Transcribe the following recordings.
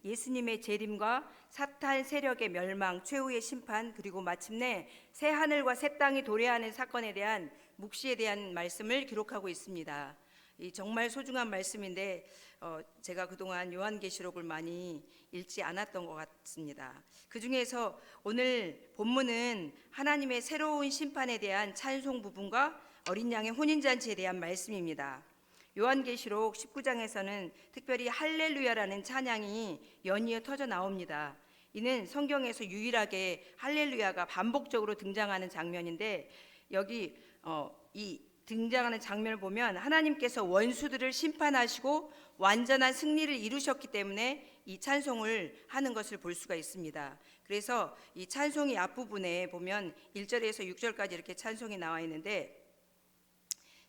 예수님의 재림과 사탄 세력의 멸망, 최후의 심판, 그리고 마침내 새 하늘과 새 땅이 도래하는 사건에 대한 묵시에 대한 말씀을 기록하고 있습니다. 이 정말 소중한 말씀인데 제가 그동안 요한계시록을 많이 읽지 않았던 것 같습니다. 그 중에서 오늘 본문은 하나님의 새로운 심판에 대한 찬송 부분과 어린 양의 혼인잔치에 대한 말씀입니다. 요한계시록 19장에서는 특별히 할렐루야라는 찬양이 연이어 터져 나옵니다. 이는 성경에서 유일하게 할렐루야가 반복적으로 등장하는 장면인데, 여기 이 등장하는 장면을 보면 하나님께서 원수들을 심판하시고 완전한 승리를 이루셨기 때문에 이 찬송을 하는 것을 볼 수가 있습니다. 그래서 이 찬송이 앞부분에 보면 1절에서 6절까지 이렇게 찬송이 나와 있는데,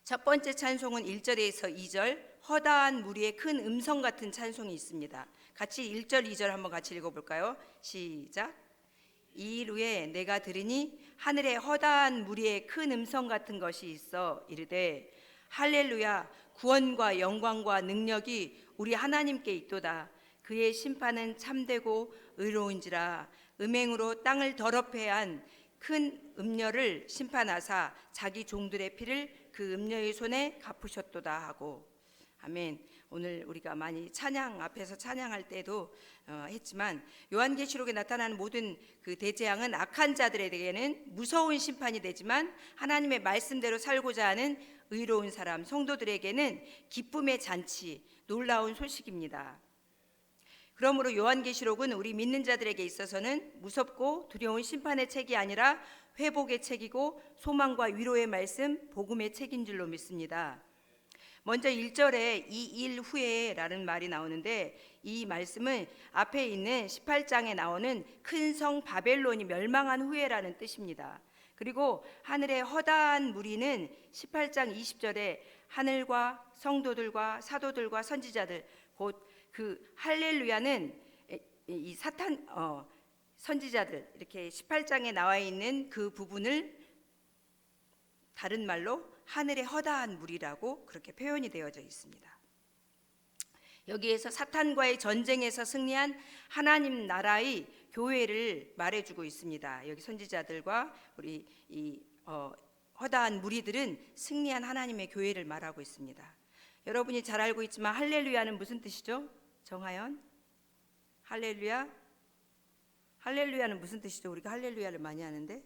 첫 번째 찬송은 1절에서 2절 허다한 무리의 큰 음성 같은 찬송이 있습니다. 같이 1절 2절 한번 같이 읽어볼까요? 시작. 이일 후에 내가 들으니 하늘에 허다한 무리의 큰 음성 같은 것이 있어 이르되 할렐루야, 구원과 영광과 능력이 우리 하나님께 있도다. 그의 심판은 참되고 의로운지라. 음행으로 땅을 더럽게 한 큰 음녀를 심판하사 자기 종들의 피를 그 음녀의 손에 갚으셨도다 하고. 아멘. 오늘 우리가 많이 찬양 앞에서 찬양할 때도 했지만, 요한계시록에 나타나는 모든 그 대재앙은 악한 자들에게는 무서운 심판이 되지만 하나님의 말씀대로 살고자 하는 의로운 사람, 성도들에게는 기쁨의 잔치, 놀라운 소식입니다. 그러므로 요한계시록은 우리 믿는 자들에게 있어서는 무섭고 두려운 심판의 책이 아니라 회복의 책이고 소망과 위로의 말씀, 복음의 책인 줄로 믿습니다. 먼저 1절에 이 일 후에 라는 말이 나오는데, 이 말씀은 앞에 있는 18장에 나오는 큰 성 바벨론이 멸망한 후에라는 뜻입니다. 그리고 하늘의 허다한 무리는 18장 20절에 하늘과 성도들과 사도들과 선지자들, 곧 그 할렐루야는 이 사탄 선지자들, 이렇게 18장에 나와 있는 그 부분을 다른 말로 하늘의 허다한 무리라고 그렇게 표현이 되어져 있습니다. 여기에서 사탄과의 전쟁에서 승리한 하나님 나라의 교회를 말해주고 있습니다. 여기 선지자들과 우리 이 허다한 무리들은 승리한 하나님의 교회를 말하고 있습니다. 여러분이 잘 알고 있지만 할렐루야는 무슨 뜻이죠? 정하연? 할렐루야? 할렐루야는 무슨 뜻이죠? 우리가 할렐루야를 많이 하는데,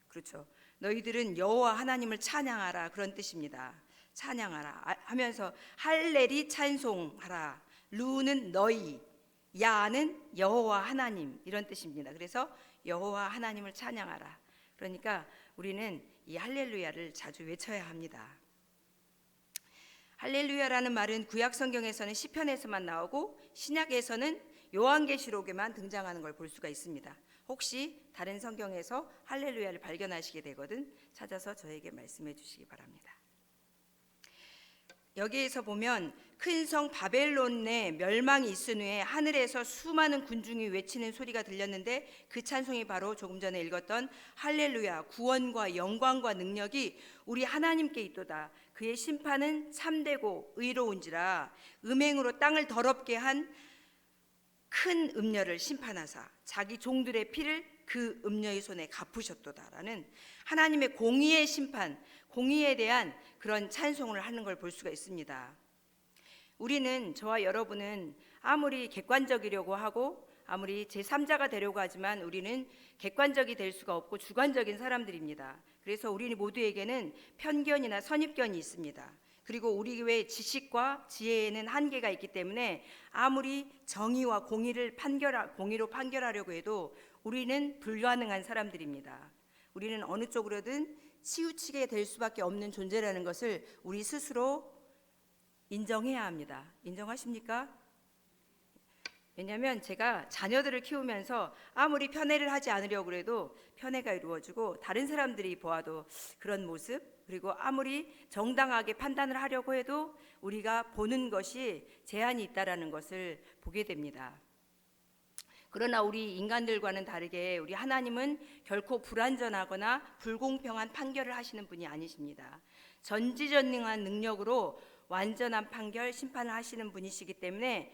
그렇죠. 너희들은 여호와 하나님을 찬양하라, 그런 뜻입니다. 찬양하라 하면서 할렐이 찬송하라, 루는 너희, 야는 여호와 하나님, 이런 뜻입니다. 그래서 여호와 하나님을 찬양하라. 그러니까 우리는 이 할렐루야를 자주 외쳐야 합니다. 할렐루야라는 말은 구약 성경에서는 시편에서만 나오고 신약에서는 요한계시록에만 등장하는 걸 볼 수가 있습니다. 혹시 다른 성경에서 할렐루야를 발견하시게 되거든 찾아서 저에게 말씀해 주시기 바랍니다. 여기에서 보면 큰 성 바벨론의 멸망이 있은 후에 하늘에서 수많은 군중이 외치는 소리가 들렸는데, 그 찬송이 바로 조금 전에 읽었던 할렐루야, 구원과 영광과 능력이 우리 하나님께 있도다. 그의 심판은 참되고 의로운지라. 음행으로 땅을 더럽게 한 큰 음녀를 심판하사 자기 종들의 피를 그 음녀의 손에 갚으셨도다라는 하나님의 공의의 심판, 공의에 대한 그런 찬송을 하는 걸 볼 수가 있습니다. 우리는, 저와 여러분은 아무리 객관적이려고 하고 아무리 제3자가 되려고 하지만 우리는 객관적이 될 수가 없고 주관적인 사람들입니다. 그래서 우리 모두에게는 편견이나 선입견이 있습니다. 그리고 우리의 지식과 지혜에는 한계가 있기 때문에 아무리 정의와 공의로 판결하려고 해도 우리는 불가능한 사람들입니다. 우리는 어느 쪽으로든 치우치게 될 수밖에 없는 존재라는 것을 우리 스스로 인정해야 합니다. 인정하십니까? 왜냐하면 제가 자녀들을 키우면서 아무리 편애를 하지 않으려고 해도 편애가 이루어지고, 다른 사람들이 보아도 그런 모습, 그리고 아무리 정당하게 판단을 하려고 해도 우리가 보는 것이 제한이 있다라는 것을 보게 됩니다. 그러나 우리 인간들과는 다르게 우리 하나님은 결코 불완전하거나 불공평한 판결을 하시는 분이 아니십니다. 전지전능한 능력으로 완전한 판결, 심판을 하시는 분이시기 때문에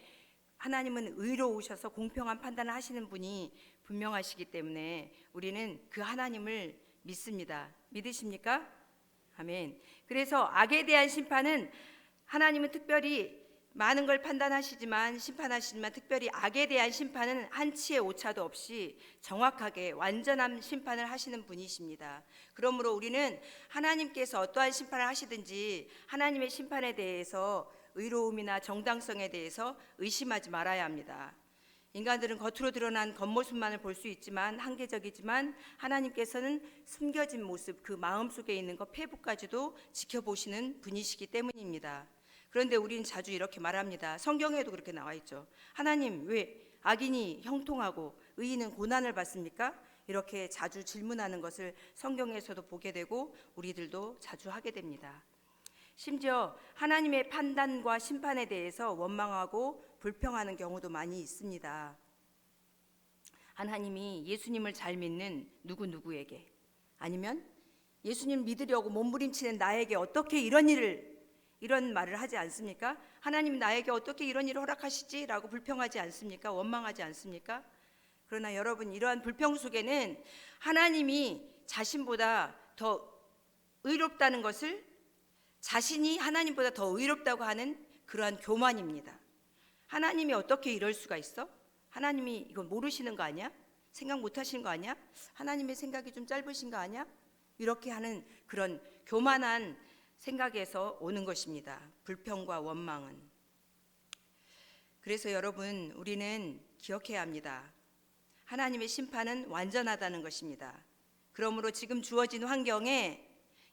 하나님은 의로우셔서 공평한 판단을 하시는 분이 분명하시기 때문에 우리는 그 하나님을 믿습니다. 믿으십니까? 아멘. 그래서 악에 대한 심판은 하나님은 특별히 많은 걸 판단하시지만 심판하시지만 특별히 악에 대한 심판은 한치의 오차도 없이 정확하게 완전한 심판을 하시는 분이십니다. 그러므로 우리는 하나님께서 어떠한 심판을 하시든지 하나님의 심판에 대해서 의로움이나 정당성에 대해서 의심하지 말아야 합니다. 인간들은 겉으로 드러난 겉모습만을 볼 수 있지만 한계적이지만 하나님께서는 숨겨진 모습, 그 마음속에 있는 것 페이부까지도 지켜보시는 분이시기 때문입니다. 그런데 우리는 자주 이렇게 말합니다. 성경에도 그렇게 나와 있죠. 하나님, 왜 악인이 형통하고 의인은 고난을 받습니까? 이렇게 자주 질문하는 것을 성경에서도 보게 되고 우리들도 자주 하게 됩니다. 심지어 하나님의 판단과 심판에 대해서 원망하고 불평하는 경우도 많이 있습니다. 하나님이 예수님을 잘 믿는 누구누구에게, 아니면 예수님 믿으려고 몸부림치는 나에게 어떻게 이런 말을 하지 않습니까? 하나님 나에게 어떻게 이런 일을 허락하시지? 라고 불평하지 않습니까? 원망하지 않습니까? 그러나 여러분, 이러한 불평 속에는 하나님이 자신보다 더 의롭다는 것을, 자신이 하나님보다 더 의롭다고 하는 그러한 교만입니다. 하나님이 어떻게 이럴 수가 있어? 하나님이 이거 모르시는 거 아니야? 생각 못 하시는 거 아니야? 하나님의 생각이 좀 짧으신 거 아니야? 이렇게 하는 그런 교만한 생각에서 오는 것입니다. 불평과 원망은. 그래서 여러분, 우리는 기억해야 합니다. 하나님의 심판은 완전하다는 것입니다. 그러므로 지금 주어진 환경에,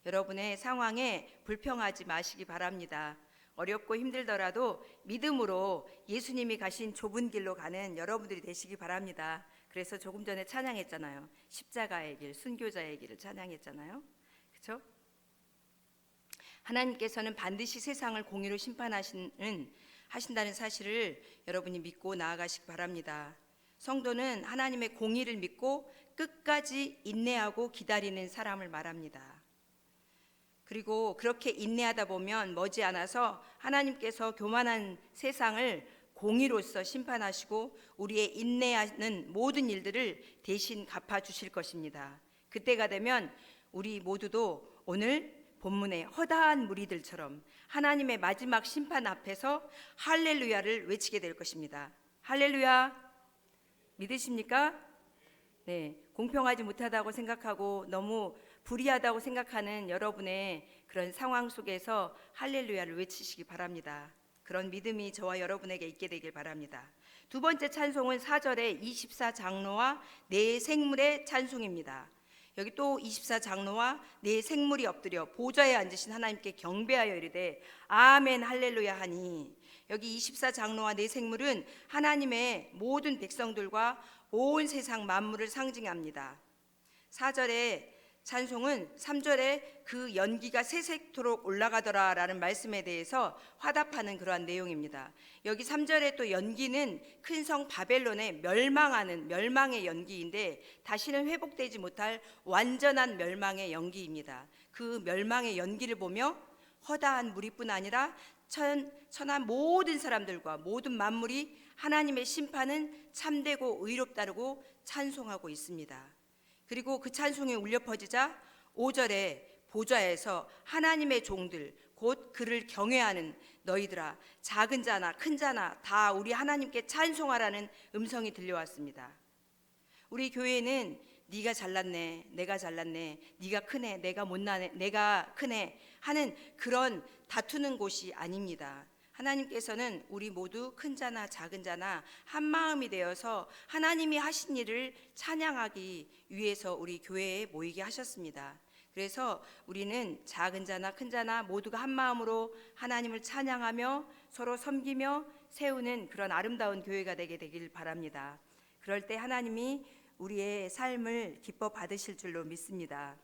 여러분의 상황에 불평하지 마시기 바랍니다. 어렵고 힘들더라도 믿음으로 예수님이 가신 좁은 길로 가는 여러분들이 되시기 바랍니다. 그래서 조금 전에 찬양했잖아요. 십자가의 길, 순교자의 길을 찬양했잖아요. 그렇죠? 하나님께서는 반드시 세상을 공의로 하신다는 사실을 여러분이 믿고 나아가시기 바랍니다. 성도는 하나님의 공의를 믿고 끝까지 인내하고 기다리는 사람을 말합니다. 그리고 그렇게 인내하다 보면 머지않아서 하나님께서 교만한 세상을 공의로서 심판하시고 우리의 인내하는 모든 일들을 대신 갚아주실 것입니다. 그때가 되면 우리 모두도 오늘 본문의 허다한 무리들처럼 하나님의 마지막 심판 앞에서 할렐루야를 외치게 될 것입니다. 할렐루야, 믿으십니까? 네, 공평하지 못하다고 생각하고 너무 불의하다고 생각하는 여러분의 그런 상황 속에서 할렐루야를 외치시기 바랍니다. 그런 믿음이 저와 여러분에게 있게 되길 바랍니다. 두 번째 찬송은 4절의 24장로와 네 생물의 찬송입니다. 여기 또 24장로와 네 생물이 엎드려 보좌에 앉으신 하나님께 경배하여 이르되 아멘 할렐루야 하니, 여기 24장로와 네 생물은 하나님의 모든 백성들과 온 세상 만물을 상징합니다. 4절의 찬송은 3절에 그 연기가 새색토록 올라가더라 라는 말씀에 대해서 화답하는 그러한 내용입니다. 여기 3절에 또 연기는 큰 성 바벨론의 멸망의 연기인데 다시는 회복되지 못할 완전한 멸망의 연기입니다. 그 멸망의 연기를 보며 허다한 무리뿐 아니라 천한 모든 사람들과 모든 만물이 하나님의 심판은 참되고 의롭다고 찬송하고 있습니다. 그리고 그 찬송이 울려 퍼지자 5절에 보좌에서 하나님의 종들 곧 그를 경외하는 너희들아 작은 자나 큰 자나 다 우리 하나님께 찬송하라는 음성이 들려왔습니다. 우리 교회는 네가 잘났네, 내가 잘났네, 네가 크네, 내가 못나네, 내가 크네 하는 그런 다투는 곳이 아닙니다. 하나님께서는 우리 모두 큰 자나 작은 자나 한 마음이 되어서 하나님이 하신 일을 찬양하기 위해서 우리 교회에 모이게 하셨습니다. 그래서 우리는 작은 자나 큰 자나 모두가 한 마음으로 하나님을 찬양하며 서로 섬기며 세우는 그런 아름다운 교회가 되길 바랍니다. 그럴 때 하나님이 우리의 삶을 기뻐 받으실 줄로 믿습니다.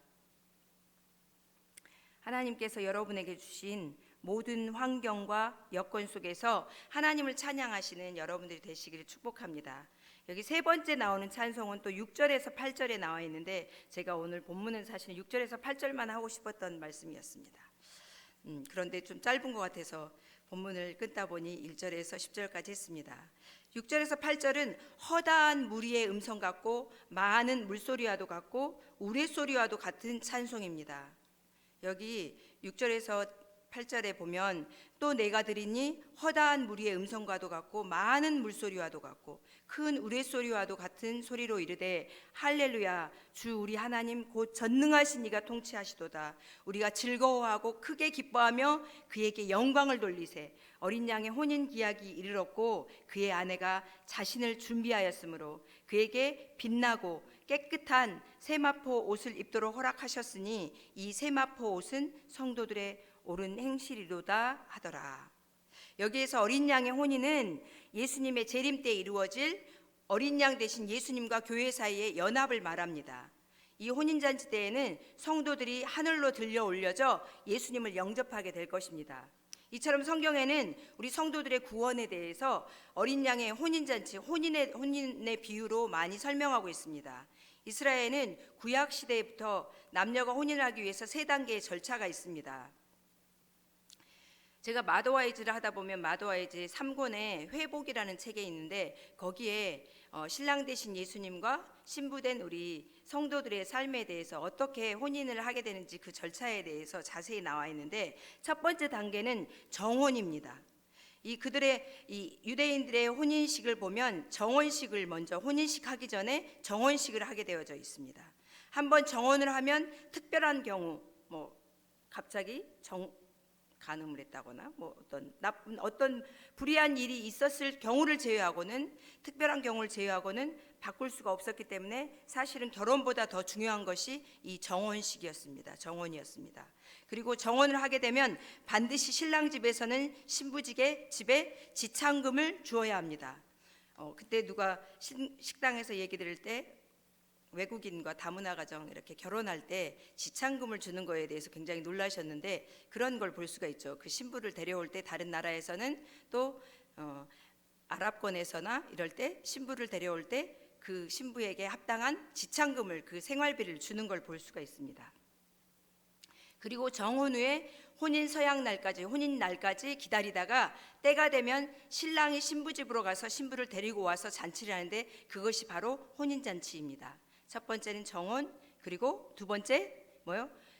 하나님께서 여러분에게 주신 모든 환경과 여건 속에서 하나님을 찬양하시는 여러분들이 되시기를 축복합니다. 여기 세 번째 나오는 찬송은 또 6절에서 8절에 나와 있는데 제가 오늘 본문은 사실 6절에서 8절만 하고 싶었던 말씀이었습니다. 그런데 좀 짧은 것 같아서 본문을 끊다 보니 1절에서 10절까지 했습니다. 6절에서 8절은 허다한 무리의 음성 같고 많은 물소리와도 같고 우레소리와도 같은 찬송입니다. 여기 6절에서 8절에 보면 또 내가 들으니 허다한 무리의 음성과도 같고 많은 물소리와도 같고 큰 우레소리와도 같은 소리로 이르되 할렐루야 주 우리 하나님 곧 전능하신 이가 통치하시도다. 우리가 즐거워하고 크게 기뻐하며 그에게 영광을 돌리세. 어린 양의 혼인 기약이 이르렀고 그의 아내가 자신을 준비하였으므로 그에게 빛나고 깨끗한 세마포 옷을 입도록 허락하셨으니 이 세마포 옷은 성도들의 옳은 행실이로다 하더라. 여기에서 어린 양의 혼인은 예수님의 재림 때 이루어질 어린 양 대신 예수님과 교회 사이의 연합을 말합니다. 이 혼인잔치 때에는 성도들이 하늘로 들려 올려져 예수님을 영접하게 될 것입니다. 이처럼 성경에는 우리 성도들의 구원에 대해서 어린 양의 혼인잔치, 혼인의 비유로 많이 설명하고 있습니다. 이스라엘은 구약 시대부터 남녀가 혼인하기 위해서 3단계의 절차가 있습니다. 제가 마더와이즈를 하다 보면 마더와이즈 3권의 회복이라는 책에 있는데 거기에 신랑 되신 예수님과 신부된 우리 성도들의 삶에 대해서 어떻게 혼인을 하게 되는지 그 절차에 대해서 자세히 나와 있는데 첫 번째 단계는 정혼입니다. 이 유대인들의 혼인식을 보면 정혼식을 먼저 혼인식 하기 전에 정혼식을 하게 되어져 있습니다. 한번 정혼을 하면 특별한 경우 갑자기 간음을 했다거나 어떤 불의한 일이 있었을 경우를 제외하고는 특별한 경우를 제외하고는 바꿀 수가 없었기 때문에 사실은 결혼보다 더 중요한 것이 이 정혼식이었습니다. 정혼이었습니다. 그리고 정혼을 하게 되면 반드시 신랑 집에서는 신부 집에 지참금을 주어야 합니다. 그때 누가 식당에서 얘기 들을 때 외국인과 다문화 가정 이렇게 결혼할 때 지참금을 주는 거에 대해서 굉장히 놀라셨는데 그런 걸 볼 수가 있죠. 그 신부를 데려올 때 다른 나라에서는 또 아랍권에서나 이럴 때 신부를 데려올 때 그 신부에게 합당한 지참금을 그 생활비를 주는 걸 볼 수가 있습니다. 그리고 정혼 후에 혼인 날까지 기다리다가 때가 되면 신랑이 신부 집으로 가서 신부를 데리고 와서 잔치를 하는데 그것이 바로 혼인잔치입니다. 첫 번째는 정혼, 그리고 두 번째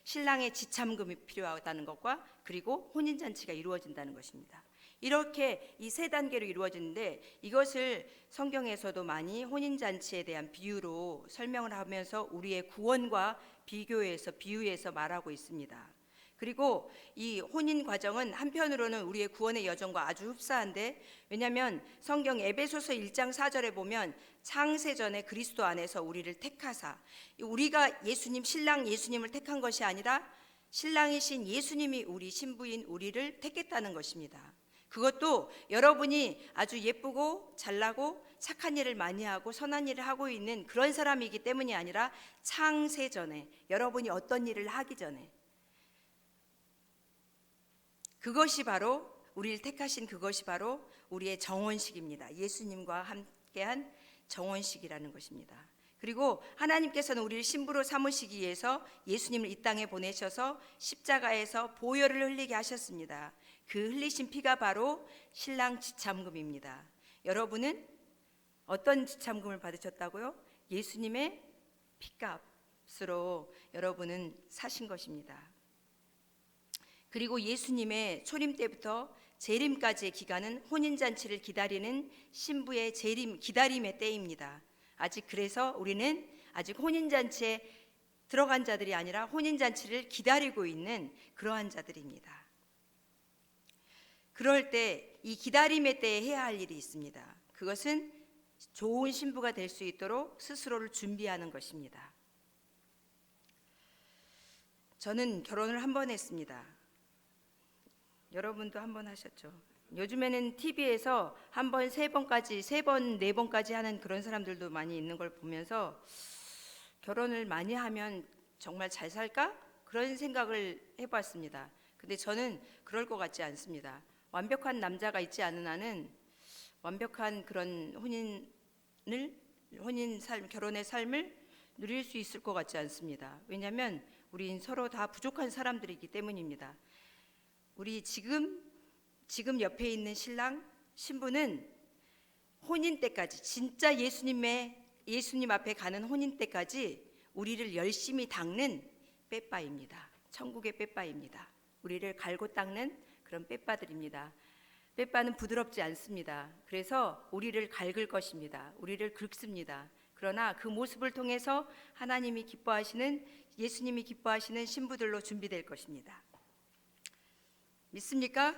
신랑의 지참금이 필요하다는 것과 그리고 혼인잔치가 이루어진다는 것입니다. 이렇게 이 3단계로 이루어지는데 이것을 성경에서도 많이 혼인잔치에 대한 비유로 설명을 하면서 우리의 구원과 비유해서 말하고 있습니다. 그리고 이 혼인 과정은 한편으로는 우리의 구원의 여정과 아주 흡사한데 왜냐하면 성경 에베소서 1장 4절에 보면 창세전에 그리스도 안에서 우리를 택하사 우리가 신랑 예수님을 택한 것이 아니라 신랑이신 예수님이 우리 신부인 우리를 택했다는 것입니다. 그것도 여러분이 아주 예쁘고 잘나고 착한 일을 많이 하고 선한 일을 하고 있는 그런 사람이기 때문이 아니라 창세전에 여러분이 어떤 일을 하기 전에 그것이 바로 우리를 택하신 그것이 바로 우리의 정혼식입니다. 예수님과 함께한 정혼식이라는 것입니다. 그리고 하나님께서는 우리를 신부로 삼으시기 위해서 예수님을 이 땅에 보내셔서 십자가에서 보혈을 흘리게 하셨습니다. 그 흘리신 피가 바로 신랑 지참금입니다. 여러분은 어떤 지참금을 받으셨다고요? 예수님의 피값으로 여러분은 사신 것입니다. 그리고 예수님의 초림 때부터 재림까지의 기간은 혼인잔치를 기다리는 신부의 기다림의 때입니다. 그래서 우리는 아직 혼인잔치에 들어간 자들이 아니라 혼인잔치를 기다리고 있는 그러한 자들입니다. 그럴 때 이 기다림의 때에 해야 할 일이 있습니다. 그것은 좋은 신부가 될 수 있도록 스스로를 준비하는 것입니다. 저는 결혼을 한 번 했습니다. 여러분도 한 번 하셨죠? 요즘에는 TV에서 한 번, 3번까지, 3번, 4번까지 하는 그런 사람들도 많이 있는 걸 보면서 결혼을 많이 하면 정말 잘 살까? 그런 생각을 해봤습니다. 근데 저는 그럴 것 같지 않습니다. 완벽한 남자가 있지 않은 한은 완벽한 그런 결혼의 삶을 누릴 수 있을 것 같지 않습니다. 왜냐하면 우린 서로 다 부족한 사람들이기 때문입니다. 우리 지금 지금 옆에 있는 신랑, 신부는 혼인 때까지, 진짜 예수님 앞에 가는 혼인 때까지 우리를 열심히 닦는 빼빠입니다. 천국의 빼빠입니다. 우리를 갈고 닦는 그런 빼빠들입니다. 빼빠는 부드럽지 않습니다. 그래서 우리를 갈글 것입니다. 우리를 긁습니다. 그러나 그 모습을 통해서 하나님이 기뻐하시는, 예수님이 기뻐하시는 신부들로 준비될 것입니다. 믿습니까?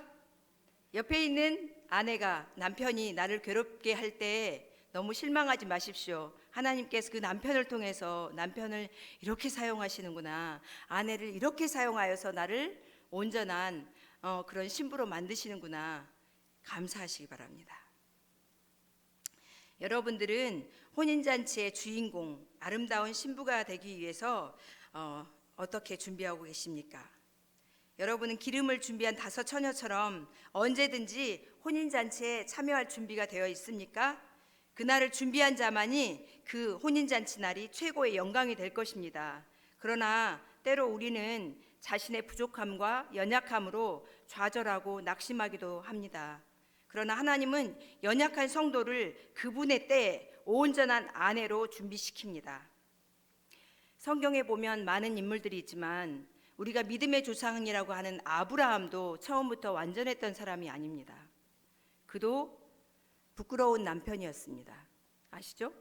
옆에 있는 아내가, 남편이 나를 괴롭게 할 때 너무 실망하지 마십시오. 하나님께서 그 남편을 통해서 남편을 이렇게 사용하시는구나, 아내를 이렇게 사용하여서 나를 온전한 그런 신부로 만드시는구나, 감사하시기 바랍니다. 여러분들은 혼인잔치의 주인공, 아름다운 신부가 되기 위해서 어떻게 준비하고 계십니까? 여러분은 기름을 준비한 5 처녀처럼 언제든지 혼인잔치에 참여할 준비가 되어 있습니까? 그날을 준비한 자만이 그 혼인잔치 날이 최고의 영광이 될 것입니다. 그러나 때로 우리는 자신의 부족함과 연약함으로 좌절하고 낙심하기도 합니다. 그러나 하나님은 연약한 성도를 그분의 때에 온전한 아내로 준비시킵니다. 성경에 보면 많은 인물들이 있지만 우리가 믿음의 조상이라고 하는 아브라함도 처음부터 완전했던 사람이 아닙니다. 그도 부끄러운 남편이었습니다. 아시죠?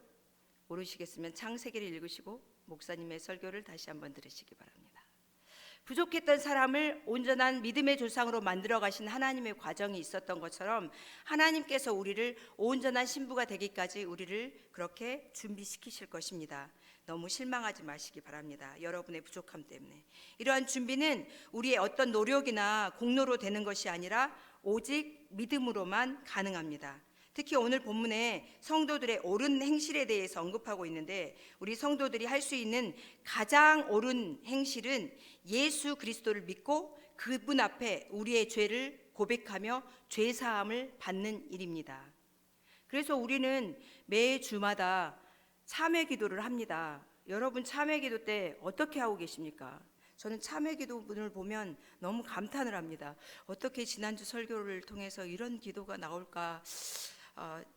모르시겠으면 창세기를 읽으시고 목사님의 설교를 다시 한번 들으시기 바랍니다. 부족했던 사람을 온전한 믿음의 조상으로 만들어 가신 하나님의 과정이 있었던 것처럼 하나님께서 우리를 온전한 신부가 되기까지 우리를 그렇게 준비시키실 것입니다. 너무 실망하지 마시기 바랍니다. 여러분의 부족함 때문에. 이러한 준비는 우리의 어떤 노력이나 공로로 되는 것이 아니라 오직 믿음으로만 가능합니다. 특히 오늘 본문에 성도들의 옳은 행실에 대해서 언급하고 있는데, 우리 성도들이 할 수 있는 가장 옳은 행실은 예수 그리스도를 믿고 그분 앞에 우리의 죄를 고백하며 죄 사함을 받는 일입니다. 그래서 우리는 매 주마다 참회 기도를 합니다. 여러분 참회 기도 때 어떻게 하고 계십니까? 저는 참회 기도문을 보면 너무 감탄을 합니다. 어떻게 지난주 설교를 통해서 이런 기도가 나올까?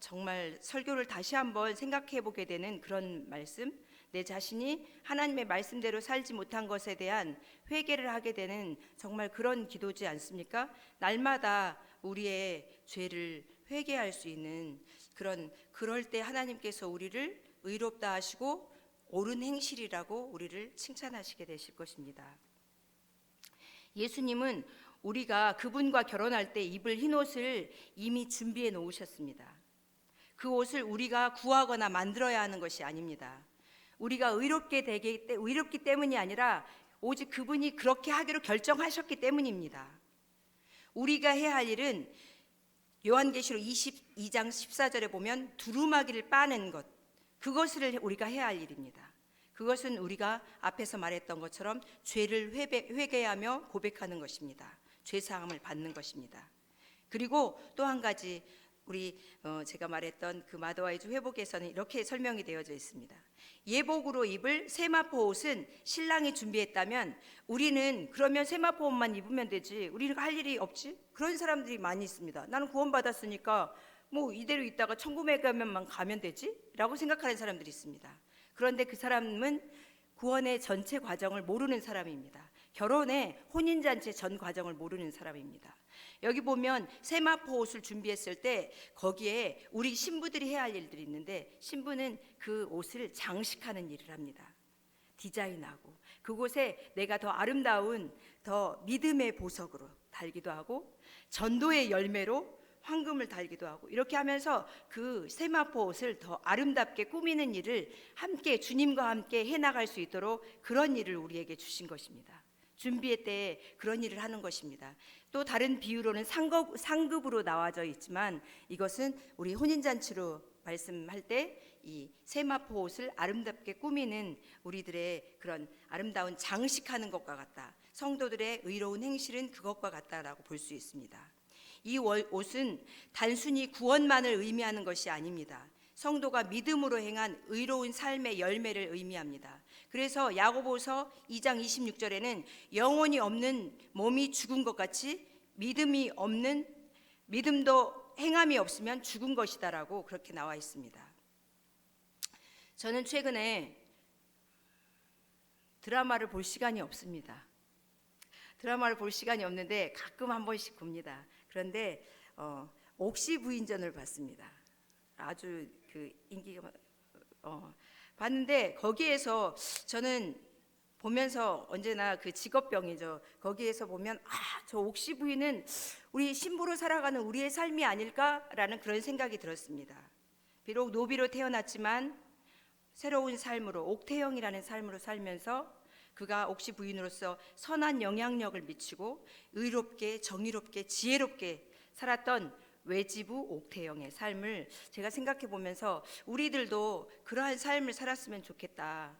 정말 설교를 다시 한번 생각해 보게 되는 그런 말씀, 내 자신이 하나님의 말씀대로 살지 못한 것에 대한 회개를 하게 되는 정말 그런 기도지 않습니까? 날마다 우리의 죄를 회개할 수 있는 그럴 때 하나님께서 우리를 의롭다 하시고 옳은 행실이라고 우리를 칭찬하시게 되실 것입니다. 예수님은 우리가 그분과 결혼할 때 입을 흰 옷을 이미 준비해 놓으셨습니다. 그 옷을 우리가 구하거나 만들어야 하는 것이 아닙니다. 우리가 의롭기 때문이 아니라 오직 그분이 그렇게 하기로 결정하셨기 때문입니다. 우리가 해야 할 일은 요한계시록 22장 14절에 보면 두루마기를 빠는 것, 그것을 우리가 해야 할 일입니다. 그것은 우리가 앞에서 말했던 것처럼 죄를 회개하며 고백하는 것입니다. 죄사함을 받는 것입니다. 그리고 또 한 가지, 제가 말했던 그 마더와의 주 회복에서는 이렇게 설명이 되어져 있습니다. 예복으로 입을 세마포 옷은 신랑이 준비했다면 우리는 그러면 세마포 옷만 입으면 되지, 우리가 할 일이 없지? 그런 사람들이 많이 있습니다. 나는 구원받았으니까 뭐 이대로 있다가 천국에 가면 되지? 라고 생각하는 사람들이 있습니다. 그런데 그 사람은 구원의 전체 과정을 모르는 사람입니다. 결혼의 혼인잔치 전 과정을 모르는 사람입니다. 여기 보면 세마포 옷을 준비했을 때 거기에 우리 신부들이 해야 할 일들이 있는데, 신부는 그 옷을 장식하는 일을 합니다. 디자인하고 그곳에 내가 더 아름다운, 더 믿음의 보석으로 달기도 하고 전도의 열매로 황금을 달기도 하고, 이렇게 하면서 그 세마포 옷을 더 아름답게 꾸미는 일을 함께 주님과 함께 해나갈 수 있도록 그런 일을 우리에게 주신 것입니다. 준비회 때 그런 일을 하는 것입니다. 또 다른 비유로는 상급으로 나와져 있지만, 이것은 우리 혼인잔치로 말씀할 때 이 세마포 옷을 아름답게 꾸미는 우리들의 그런 아름다운 장식하는 것과 같다. 성도들의 의로운 행실은 그것과 같다라고 볼 수 있습니다. 이 옷은 단순히 구원만을 의미하는 것이 아닙니다. 성도가 믿음으로 행한 의로운 삶의 열매를 의미합니다. 그래서 야고보서 2장 26절에는 영혼이 없는 몸이 죽은 것 같이 믿음이 없는 믿음도 행함이 없으면 죽은 것이다라고 그렇게 나와 있습니다. 저는 최근에 드라마를 볼 시간이 없습니다. 드라마를 볼 시간이 없는데 가끔 한 번씩 봅니다. 그런데 옥시 부인전을 봤습니다. 아주 그 인기가 봤는데 거기에서 저는 보면서 언제나 그 직업병이죠. 거기에서 보면 저 옥시 부인은 우리 신부로 살아가는 우리의 삶이 아닐까라는 그런 생각이 들었습니다. 비록 노비로 태어났지만 새로운 삶으로 옥태영이라는 삶으로 살면서 그가 옥시 부인으로서 선한 영향력을 미치고 의롭게 정의롭게 지혜롭게 살았던 외지부 옥태영의 삶을 제가 생각해 보면서 우리들도 그러한 삶을 살았으면 좋겠다.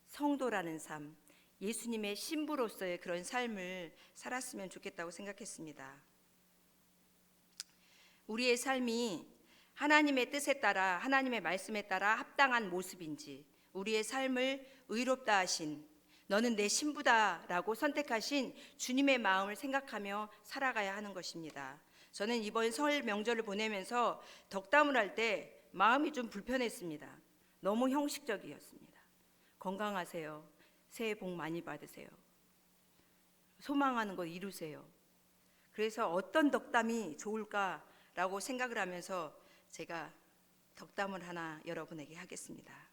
성도라는 삶, 예수님의 신부로서의 그런 삶을 살았으면 좋겠다고 생각했습니다. 우리의 삶이 하나님의 뜻에 따라 하나님의 말씀에 따라 합당한 모습인지, 우리의 삶을 의롭다 하신, 너는 내 신부다라고 선택하신 주님의 마음을 생각하며 살아가야 하는 것입니다. 저는 이번 설 명절을 보내면서 덕담을 할 때 마음이 좀 불편했습니다. 너무 형식적이었습니다. 건강하세요. 새해 복 많이 받으세요. 소망하는 거 이루세요. 그래서 어떤 덕담이 좋을까라고 생각을 하면서 제가 덕담을 하나 여러분에게 하겠습니다.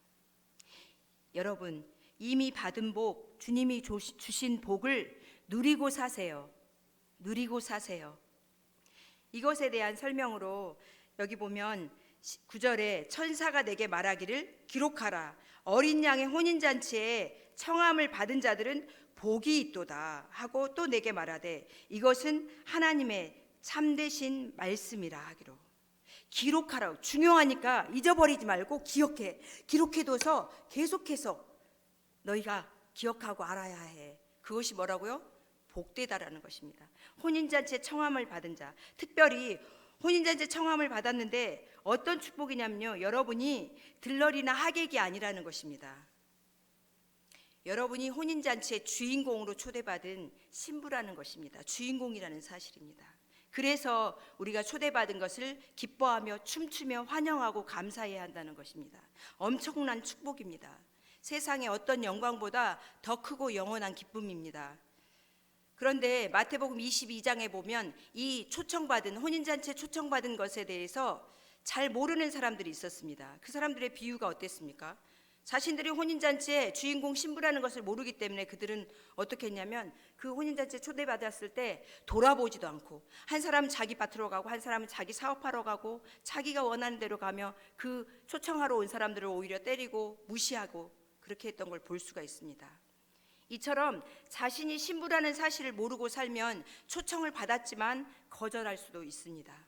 여러분, 이미 받은 복, 주님이 주신 복을 누리고 사세요. 누리고 사세요. 이것에 대한 설명으로 여기 보면 9절에 천사가 내게 말하기를 기록하라. 어린 양의 혼인잔치에 청함을 받은 자들은 복이 있도다 하고 또 내게 말하되 이것은 하나님의 참되신 말씀이라 하기로. 기록하라. 중요하니까 잊어버리지 말고 기억해. 기록해둬서 계속해서 너희가 기억하고 알아야 해. 그것이 뭐라고요? 복되다라는 것입니다. 혼인잔치에 청함을 받은 자, 특별히 혼인잔치에 청함을 받았는데 어떤 축복이냐면요, 여러분이 들러리나 하객이 아니라는 것입니다. 여러분이 혼인잔치의 주인공으로 초대받은 신부라는 것입니다. 주인공이라는 사실입니다. 그래서 우리가 초대받은 것을 기뻐하며 춤추며 환영하고 감사해야 한다는 것입니다. 엄청난 축복입니다. 세상의 어떤 영광보다 더 크고 영원한 기쁨입니다. 그런데 마태복음 22장에 보면 이 초청받은 혼인잔치에 초청받은 것에 대해서 잘 모르는 사람들이 있었습니다. 그 사람들의 비유가 어땠습니까? 자신들이 혼인잔치에 주인공 신부라는 것을 모르기 때문에 그들은 어떻게 했냐면 그 혼인잔치에 초대받았을 때 돌아보지도 않고 한 사람은 자기 밭으로 가고 한 사람은 자기 사업하러 가고 자기가 원하는 대로 가며 그 초청하러 온 사람들을 오히려 때리고 무시하고 그렇게 했던 걸 볼 수가 있습니다. 이처럼 자신이 신부라는 사실을 모르고 살면 초청을 받았지만 거절할 수도 있습니다.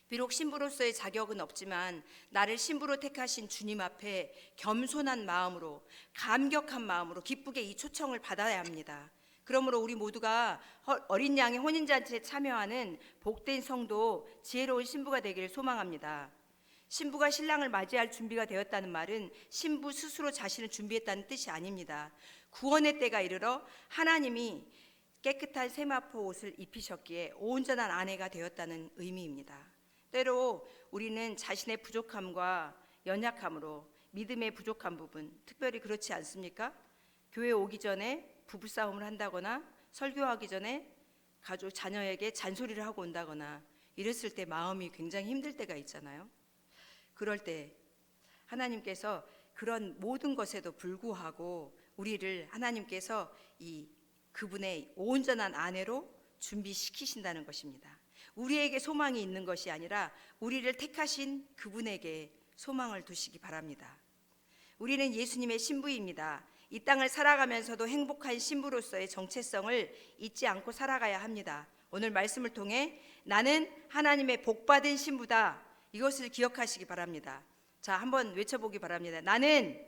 비록 신부로서의 자격은 없지만 나를 신부로 택하신 주님 앞에 겸손한 마음으로 감격한 마음으로 기쁘게 이 초청을 받아야 합니다. 그러므로 우리 모두가 어린 양의 혼인잔치에 참여하는 복된 성도, 지혜로운 신부가 되기를 소망합니다. 신부가 신랑을 맞이할 준비가 되었다는 말은 신부 스스로 자신을 준비했다는 뜻이 아닙니다. 구원의 때가 이르러 하나님이 깨끗한 세마포 옷을 입히셨기에 온전한 아내가 되었다는 의미입니다. 때로 우리는 자신의 부족함과 연약함으로 믿음의 부족한 부분, 특별히 그렇지 않습니까? 교회 오기 전에 부부싸움을 한다거나 설교하기 전에 가족, 자녀에게 잔소리를 하고 온다거나 이랬을 때 마음이 굉장히 힘들 때가 있잖아요. 그럴 때 하나님께서 그런 모든 것에도 불구하고 우리를 하나님께서 그분의 온전한 아내로 준비시키신다는 것입니다. 우리에게 소망이 있는 것이 아니라 우리를 택하신 그분에게 소망을 두시기 바랍니다. 우리는 예수님의 신부입니다. 이 땅을 살아가면서도 행복한 신부로서의 정체성을 잊지 않고 살아가야 합니다. 오늘 말씀을 통해 나는 하나님의 복받은 신부다, 이것을 기억하시기 바랍니다. 자, 한번 외쳐보기 바랍니다. 나는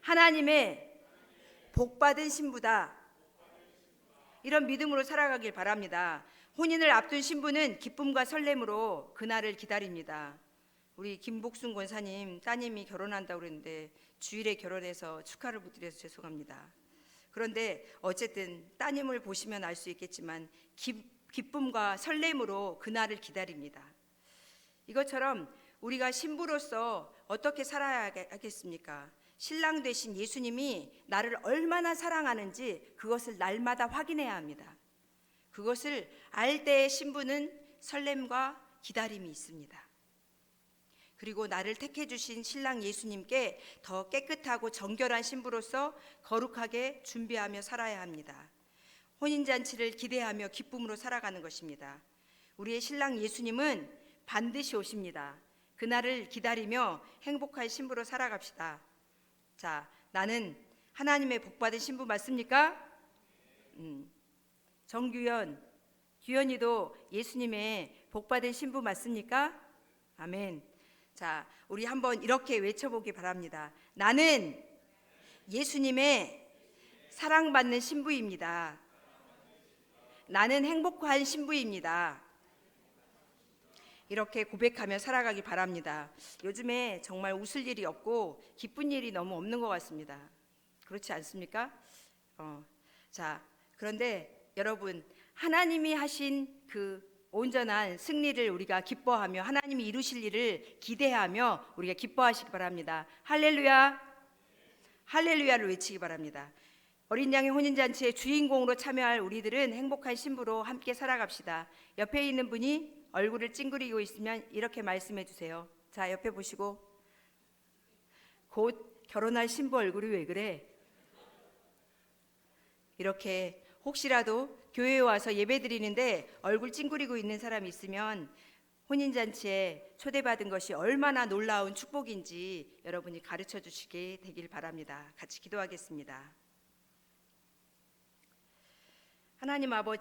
하나님의 복받은 신부다. 이런 믿음으로 살아가길 바랍니다. 혼인을 앞둔 신부는 기쁨과 설렘으로 그날을 기다립니다. 우리 김복순 권사님 따님이 결혼한다고 그랬는데 주일에 결혼해서 축하를 못 드려서 죄송합니다. 그런데 어쨌든 따님을 보시면 알 수 있겠지만 기쁨과 설렘으로 그날을 기다립니다. 이것처럼 우리가 신부로서 어떻게 살아야 하겠습니까? 신랑 되신 예수님이 나를 얼마나 사랑하는지 그것을 날마다 확인해야 합니다. 그것을 알 때의 신부는 설렘과 기다림이 있습니다. 그리고 나를 택해 주신 신랑 예수님께 더 깨끗하고 정결한 신부로서 거룩하게 준비하며 살아야 합니다. 혼인잔치를 기대하며 기쁨으로 살아가는 것입니다. 우리의 신랑 예수님은 반드시 오십니다. 그날을 기다리며 행복한 신부로 살아갑시다. 자, 나는 하나님의 복받은 신부 맞습니까? 정규현, 규현이도 예수님의 복받은 신부 맞습니까? 아멘. 자, 우리 한번 이렇게 외쳐보기 바랍니다. 나는 예수님의 사랑받는 신부입니다. 나는 행복한 신부입니다. 이렇게 고백하며 살아가기 바랍니다. 요즘에 정말 웃을 일이 없고 기쁜 일이 너무 없는 것 같습니다. 그렇지 않습니까? 자, 그런데 여러분, 하나님이 하신 그 온전한 승리를 우리가 기뻐하며 하나님이 이루실 일을 기대하며 우리가 기뻐하시기 바랍니다. 할렐루야, 할렐루야를 외치기 바랍니다. 어린 양의 혼인잔치의 주인공으로 참여할 우리들은 행복한 신부로 함께 살아갑시다. 옆에 있는 분이 얼굴을 찡그리고 있으면 이렇게 말씀해 주세요. 자, 옆에 보시고, 곧 결혼할 신부 얼굴이 왜 그래? 이렇게 혹시라도 교회에 와서 예배 드리는데 얼굴 찡그리고 있는 사람이 있으면 혼인잔치에 초대받은 것이 얼마나 놀라운 축복인지 여러분이 가르쳐 주시게 되길 바랍니다. 같이 기도하겠습니다. 하나님 아버지,